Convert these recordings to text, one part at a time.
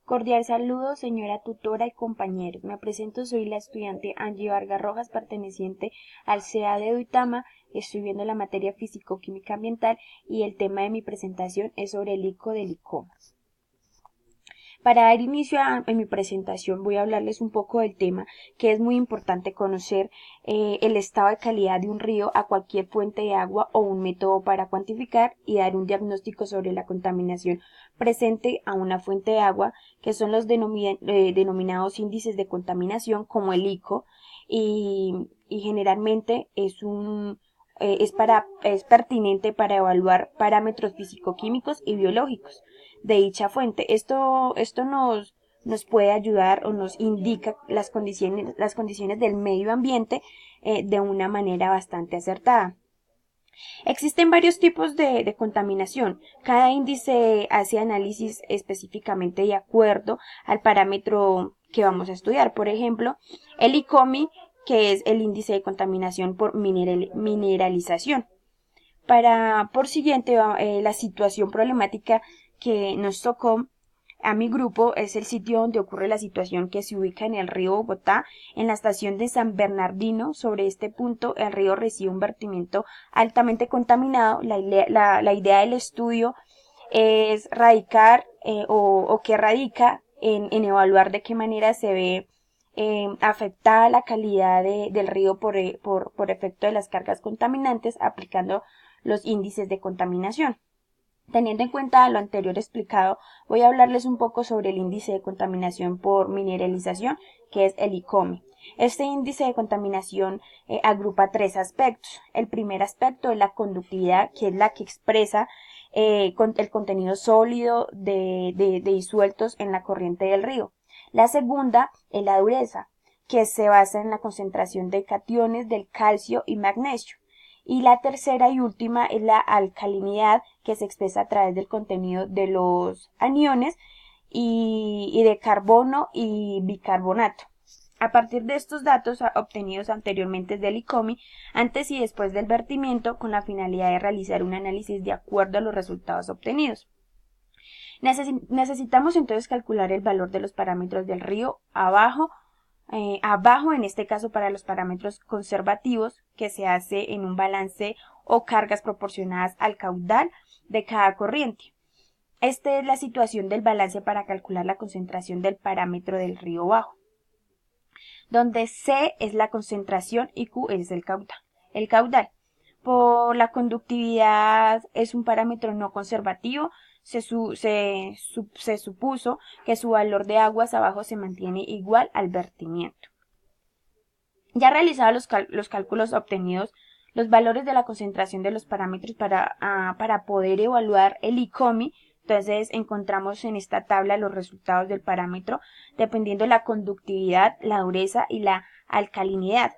Cordial saludo, señora tutora y compañeros. Me presento, soy la estudiante Angie Vargas Rojas, perteneciente al CEA de Duitama. Estoy viendo la materia físico-química ambiental y el tema de mi presentación es sobre el ICO del ICOMA. Para dar inicio a mi presentación voy a hablarles un poco del tema, que es muy importante conocer el estado de calidad de un río a cualquier fuente de agua o un método para cuantificar y dar un diagnóstico sobre la contaminación presente a una fuente de agua, que son los denominados índices de contaminación como el ICO, y generalmente es pertinente para evaluar parámetros físico-químicos y biológicos de dicha fuente. Esto nos puede ayudar o nos indica las condiciones del medio ambiente de una manera bastante acertada. Existen varios tipos de contaminación. Cada índice hace análisis específicamente de acuerdo al parámetro que vamos a estudiar. Por ejemplo, el ICOMI, que es el índice de contaminación por mineralización. Por siguiente, la situación problemática que nos tocó a mi grupo es el sitio donde ocurre la situación, que se ubica en el río Bogotá, en la estación de San Bernardino. Sobre este punto, el río recibe un vertimiento altamente contaminado. La idea del estudio es radicar o que radica en evaluar de qué manera se ve afectada la calidad del río por efecto de las cargas contaminantes, aplicando los índices de contaminación. Teniendo en cuenta lo anterior explicado, voy a hablarles un poco sobre el índice de contaminación por mineralización, que es el ICOMI. Este índice de contaminación agrupa tres aspectos. El primer aspecto es la conductividad, que es la que expresa el contenido sólido de disueltos en la corriente del río. La segunda es la dureza, que se basa en la concentración de cationes del calcio y magnesio. Y la tercera y última es la alcalinidad, que se expresa a través del contenido de los aniones y de carbono y bicarbonato. A partir de estos datos obtenidos anteriormente del ICOMI, antes y después del vertimiento, con la finalidad de realizar un análisis de acuerdo a los resultados obtenidos. Necesitamos entonces calcular el valor de los parámetros del río abajo, en este caso para los parámetros conservativos, que se hace en un balance o cargas proporcionadas al caudal de cada corriente. Esta es la situación del balance para calcular la concentración del parámetro del río bajo, donde C es la concentración y Q es el caudal. Por la conductividad es un parámetro no conservativo. Se supuso que su valor de aguas abajo se mantiene igual al vertimiento. Ya realizados los cálculos obtenidos, los valores de la concentración de los parámetros para poder evaluar el ICOMI, entonces encontramos en esta tabla los resultados del parámetro dependiendo de la conductividad, la dureza y la alcalinidad.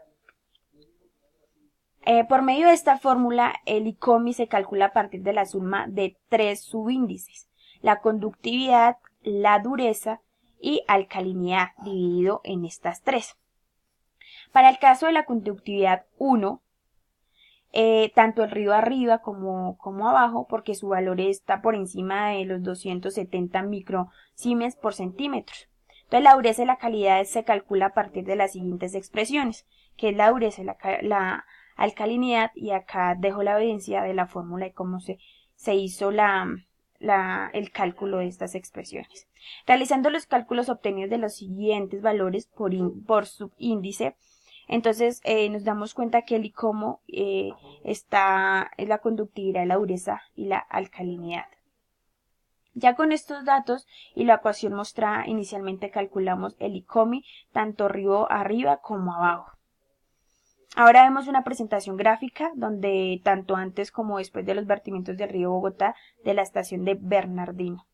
Por medio de esta fórmula, el ICOMI se calcula a partir de la suma de tres subíndices: la conductividad, la dureza y alcalinidad, dividido en estas tres. Para el caso de la conductividad 1, tanto el río arriba como abajo, porque su valor está por encima de los 270 microsiemens por centímetros. Entonces la dureza y la calidad se calcula a partir de las siguientes expresiones, que es la dureza y la alcalinidad, y acá dejo la evidencia de la fórmula y cómo se hizo el cálculo de estas expresiones. Realizando los cálculos obtenidos de los siguientes valores por subíndice, entonces nos damos cuenta que el ICOMO es la conductividad, la dureza y la alcalinidad. Ya con estos datos y la ecuación mostrada inicialmente, calculamos el ICOMI tanto río arriba como abajo. Ahora vemos una presentación gráfica donde tanto antes como después de los vertimientos del río Bogotá de la estación de Bernardino.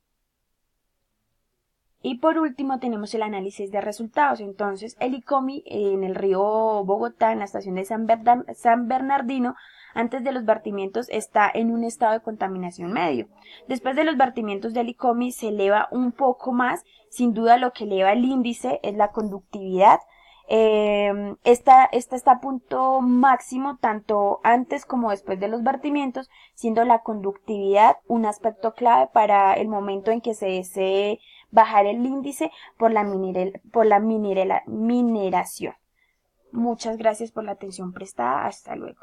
Y por último tenemos el análisis de resultados. Entonces el ICOMI en el río Bogotá, en la estación de San Bernardino, antes de los vertimientos está en un estado de contaminación medio. Después de los vertimientos del ICOMI se eleva un poco más. Sin duda lo que eleva el índice es la conductividad. Esta está a punto máximo tanto antes como después de los vertimientos, siendo la conductividad un aspecto clave para el momento en que se desee bajar el índice por la mineración. Muchas gracias por la atención prestada. Hasta luego.